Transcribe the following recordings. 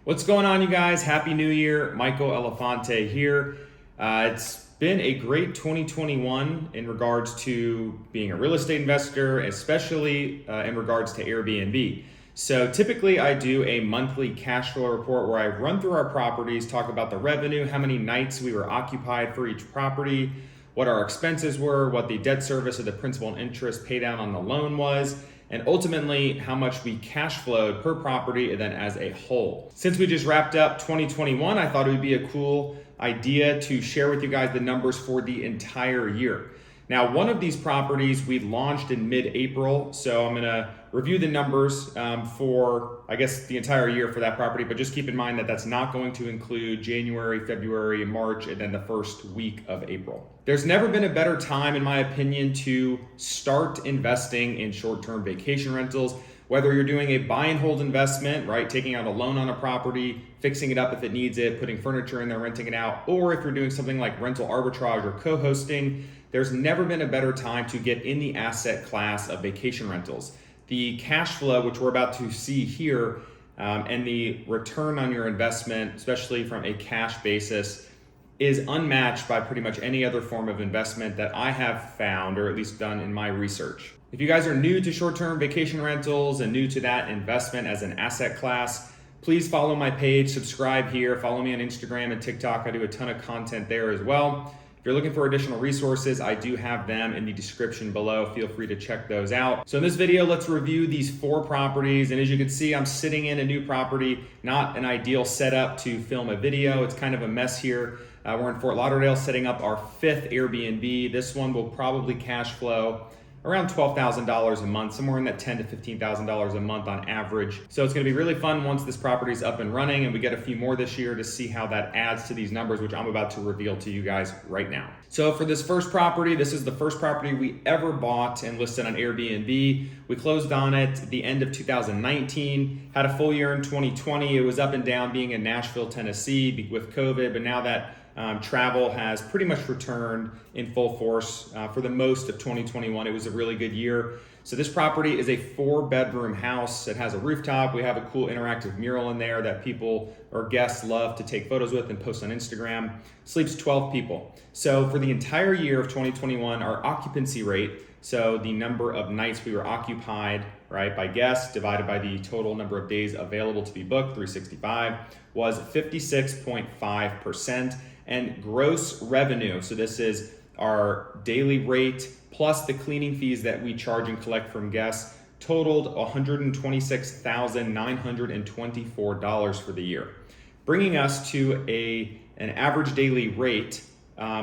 What's going on, you guys? Happy New Year. Michael Elefante here. It's been a great 2021 in regards to being a real estate investor, especially in regards to Airbnb. So typically I do a monthly cash flow report where I run through our properties, talk about the revenue, how many nights we were occupied for each property, what our expenses were, what the debt service or the principal and interest pay down on the loan was, and ultimately how much we cash flowed per property and then as a whole. Since we just wrapped up 2021, I thought it would be a cool idea to share with you guys the numbers for the entire year. Now, one of these properties we launched in mid-April, so I'm gonna review the numbers for, I guess, the entire year for that property, but just keep in mind that that's not going to include January, February, March, and then the first week of April. There's never been a better time, in my opinion, to start investing in short-term vacation rentals. Whether you're doing a buy and hold investment, right, taking out a loan on a property, fixing it up if it needs it, putting furniture in there, renting it out, or if you're doing something like rental arbitrage or co-hosting, there's never been a better time to get in the asset class of vacation rentals. The cash flow, which we're about to see here, and the return on your investment, especially from a cash basis, is unmatched by pretty much any other form of investment that I have found, or at least done in my research. If you guys are new to short-term vacation rentals and new to that investment as an asset class, please follow my page, subscribe here, follow me on Instagram and TikTok. I do a ton of content there as well. If you're looking for additional resources, I do have them in the description below. Feel free to check those out. So in this video, let's review these 4 properties. And as you can see, I'm sitting in a new property, not an ideal setup to film a video. It's kind of a mess here. We're in Fort Lauderdale setting up our 5th Airbnb. This one will probably cash flow around $12,000 a month, somewhere in that $10,000 to $15,000 a month on average. So it's gonna be really fun once this property is up and running and we get a few more this year to see how that adds to these numbers, which I'm about to reveal to you guys right now. So for this first property, this is the first property we ever bought and listed on Airbnb. We closed on it at the end of 2019, had a full year in 2020. It was up and down being in Nashville, Tennessee with COVID, but now that travel has pretty much returned in full force for the most of 2021. It was a really good year. So this property is a 4-bedroom house. It has a rooftop. We have a cool interactive mural in there that people or guests love to take photos with and post on Instagram. Sleeps 12 people. So for the entire year of 2021, our occupancy rate, so the number of nights we were occupied, right, by guests divided by the total number of days available to be booked, 365, was 56.5%. And gross revenue, so this is our daily rate plus the cleaning fees that we charge and collect from guests, totaled $126,924 for the year, bringing us to an average daily rate,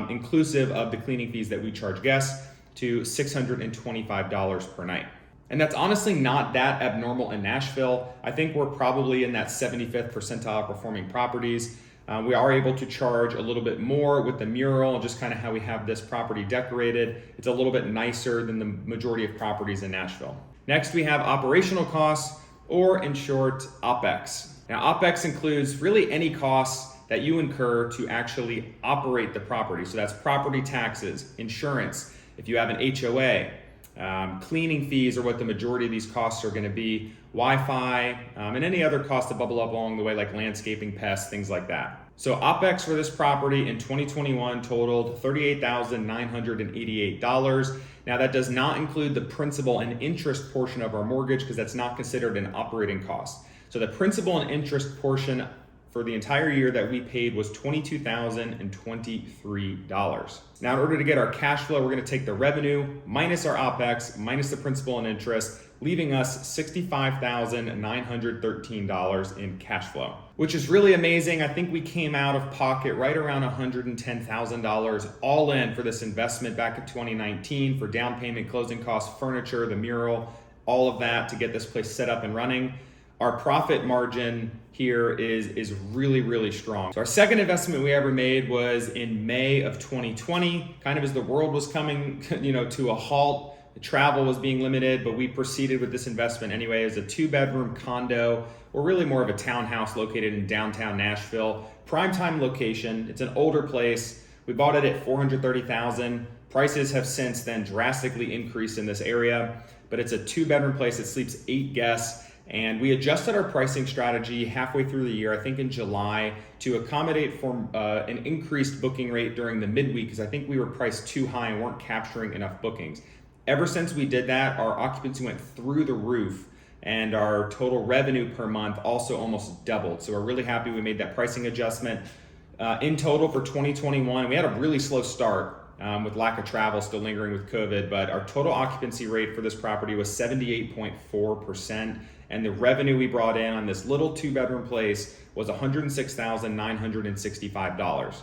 inclusive of the cleaning fees that we charge guests, to $625 per night. And that's honestly not that abnormal in Nashville. I think we're probably in that 75th percentile performing properties. We are able to charge a little bit more with the mural and just kind of how we have this property decorated. It's a little bit nicer than the majority of properties in Nashville. Next, we have operational costs, or in short, OPEX. Now, OPEX includes really any costs that you incur to actually operate the property. So that's property taxes, insurance, if you have an HOA, cleaning fees are what the majority of these costs are going to be, Wi-Fi, and any other costs that bubble up along the way, like landscaping, pests, things like that. So OPEX for this property in 2021 totaled $38,988. Now that does not include the principal and interest portion of our mortgage because that's not considered an operating cost. So the principal and interest portion for the entire year that we paid was $22,023. Now, in order to get our cash flow, we're going to take the revenue minus our OPEX minus the principal and interest, leaving us $65,913 in cash flow, which is really amazing. I think we came out of pocket right around $110,000 all in for this investment back in 2019 for down payment, closing costs, furniture, the mural, all of that to get this place set up and running. Our profit margin here is really, really strong. So our second investment we ever made was in May of 2020, kind of as the world was coming, to a halt. The travel was being limited, but we proceeded with this investment anyway. It's a 2-bedroom condo, or really more of a townhouse located in downtown Nashville. Primetime location. It's an older place. We bought it at $430,000. Prices have since then drastically increased in this area, but it's a 2-bedroom place that sleeps 8 guests. And we adjusted our pricing strategy halfway through the year, I think in July, to accommodate for an increased booking rate during the midweek, because I think we were priced too high and weren't capturing enough bookings. Ever since we did that, our occupancy went through the roof and our total revenue per month also almost doubled. So we're really happy we made that pricing adjustment. In total for 2021, we had a really slow start with lack of travel still lingering with COVID, but our total occupancy rate for this property was 78.4%. And the revenue we brought in on this little 2-bedroom place was $106,965.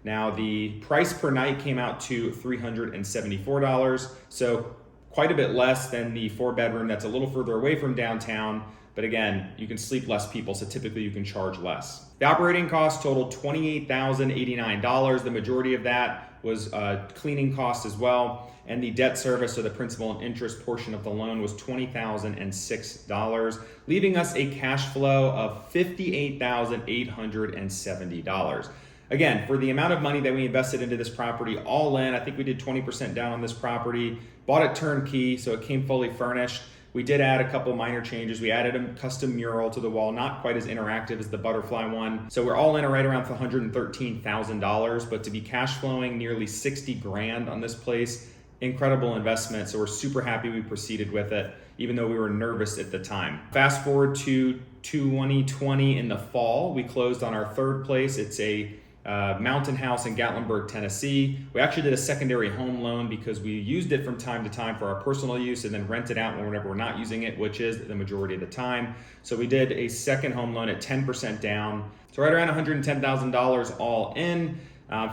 Now the price per night came out to $374. So quite a bit less than the 4-bedroom that's a little further away from downtown. But again, you can sleep less people, so typically you can charge less. The operating costs totaled $28,089. The majority of that was cleaning costs as well. And the debt service, or the principal and interest portion of the loan, was $20,006, leaving us a cash flow of $58,870. Again, for the amount of money that we invested into this property, all in, I think we did 20% down on this property, bought it turnkey, so it came fully furnished. We did add a couple minor changes. We added a custom mural to the wall, not quite as interactive as the butterfly one. So we're all in right around $113,000, but to be cash flowing nearly 60 grand on this place, incredible investment. So we're super happy we proceeded with it, even though we were nervous at the time. Fast forward to 2020 in the fall, we closed on our third place. It's a mountain house in Gatlinburg, Tennessee. We actually did a secondary home loan because we used it from time to time for our personal use and then rent it out whenever we're not using it, which is the majority of the time. So we did a second home loan at 10% down. So right around $110,000 all in.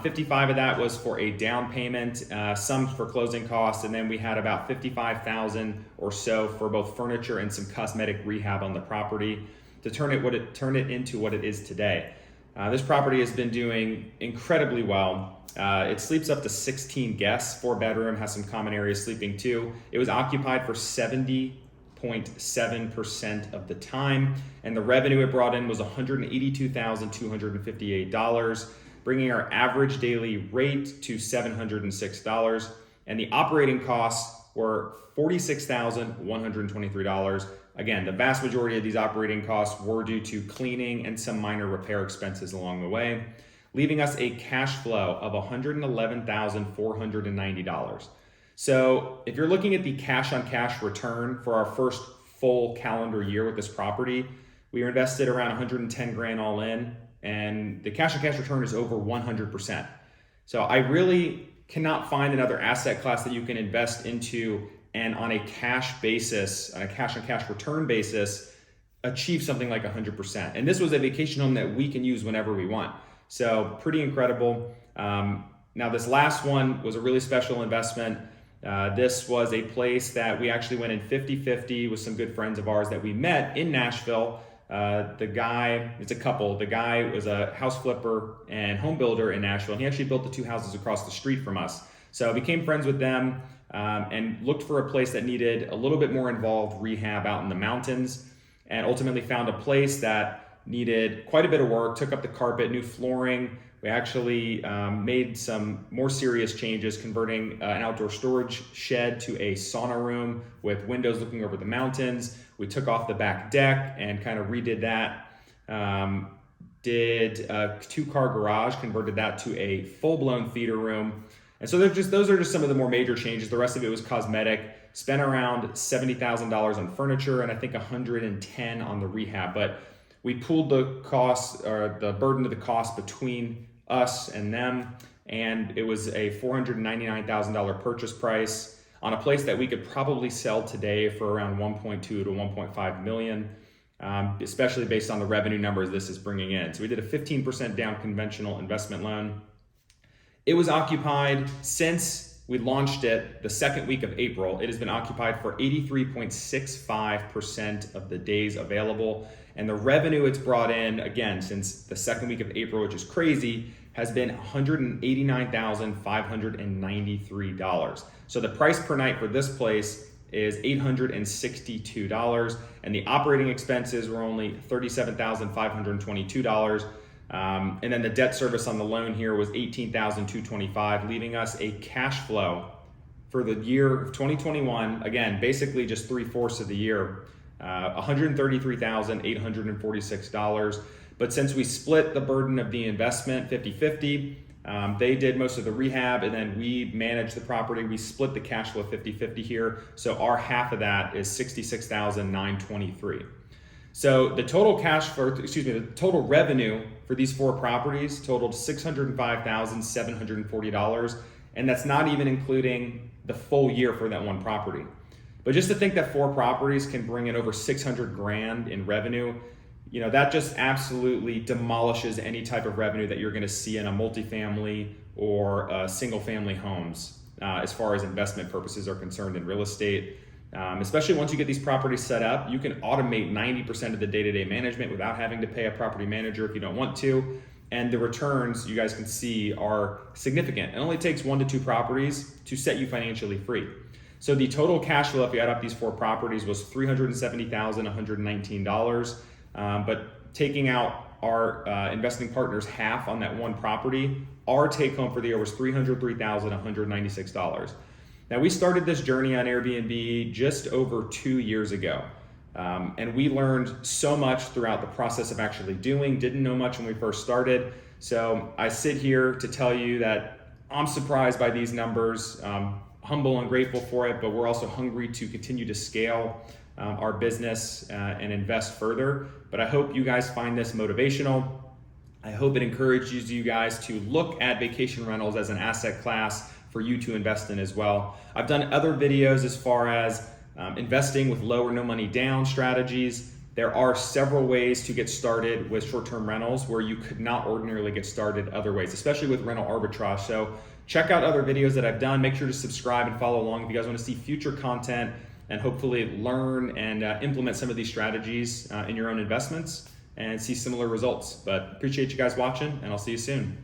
55 of that was for a down payment, some for closing costs, and then we had about 55,000 or so for both furniture and some cosmetic rehab on the property to turn it into what it is today. This property has been doing incredibly well. It sleeps up to 16 guests, 4-bedroom, has some common areas sleeping too. It was occupied for 70.7% of the time, and the revenue it brought in was $182,258, bringing our average daily rate to $706, and the operating costs were $46,123. Again, the vast majority of these operating costs were due to cleaning and some minor repair expenses along the way, leaving us a cash flow of $111,490. So if you're looking at the cash on cash return for our first full calendar year with this property, we were invested around 110 grand all in, and the cash on cash return is over 100%. So I really cannot find another asset class that you can invest into and on a cash basis, on a cash on cash return basis, achieve something like 100%. And this was a vacation home that we can use whenever we want. So pretty incredible. Now this last one was a really special investment. This was a place that we actually went in 50-50 with some good friends of ours that we met in Nashville. The guy, it's a couple. The guy was a house flipper and home builder in Nashville, and he actually built the 2 houses across the street from us. So I became friends with them and looked for a place that needed a little bit more involved rehab out in the mountains, and ultimately found a place that needed quite a bit of work, took up the carpet, new flooring. We actually made some more serious changes, converting an outdoor storage shed to a sauna room with windows looking over the mountains. We took off the back deck and kind of redid that. Did a 2-car garage, converted that to a full-blown theater room. And so those are just some of the more major changes. The rest of it was cosmetic. Spent around $70,000 on furniture and I think $110 on the rehab. But we pooled the costs, or the burden of the cost, between us and them, and it was a $499,000 purchase price on a place that we could probably sell today for around 1.2 to 1.5 million, especially based on the revenue numbers this is bringing in. So we did a 15% down conventional investment loan. It was occupied since we launched it the second week of April. It has been occupied for 83.65% of the days available. And the revenue it's brought in, again, since the second week of April, which is crazy, has been $189,593. So the price per night for this place is $862, and the operating expenses were only $37,522. And then the debt service on the loan here was $18,225, leaving us a cash flow for the year of 2021, again, basically just 3/4 of the year, $133,846. But since we split the burden of the investment 50-50, they did most of the rehab, and then we managed the property. We split the cash flow 50-50 here. So our half of that is $66,923. So the total the total revenue for these 4 properties totaled $605,740. And that's not even including the full year for that one property. But just to think that 4 properties can bring in over 600 grand in revenue, you know, that just absolutely demolishes any type of revenue that you're going to see in a multifamily or single family homes as far as investment purposes are concerned in real estate. Especially once you get these properties set up, you can automate 90% of the day-to-day management without having to pay a property manager if you don't want to. And the returns, you guys can see, are significant. It only takes 1 to 2 properties to set you financially free. So the total cash flow, if you add up these 4 properties, was $370,119. But taking out our investing partners half on that one property, our take home for the year was $303,196. Now, we started this journey on Airbnb just over 2 years ago. And we learned so much throughout the process of actually didn't know much when we first started. So I sit here to tell you that I'm surprised by these numbers, humble and grateful for it, but we're also hungry to continue to scale our business and invest further. But I hope you guys find this motivational. I hope it encourages you guys to look at vacation rentals as an asset class for you to invest in as well. I've done other videos as far as investing with low or no money down strategies. There are several ways to get started with short-term rentals where you could not ordinarily get started other ways, especially with rental arbitrage. So check out other videos that I've done. Make sure to subscribe and follow along if you guys want to see future content and hopefully learn and implement some of these strategies in your own investments and see similar results. But appreciate you guys watching, and I'll see you soon.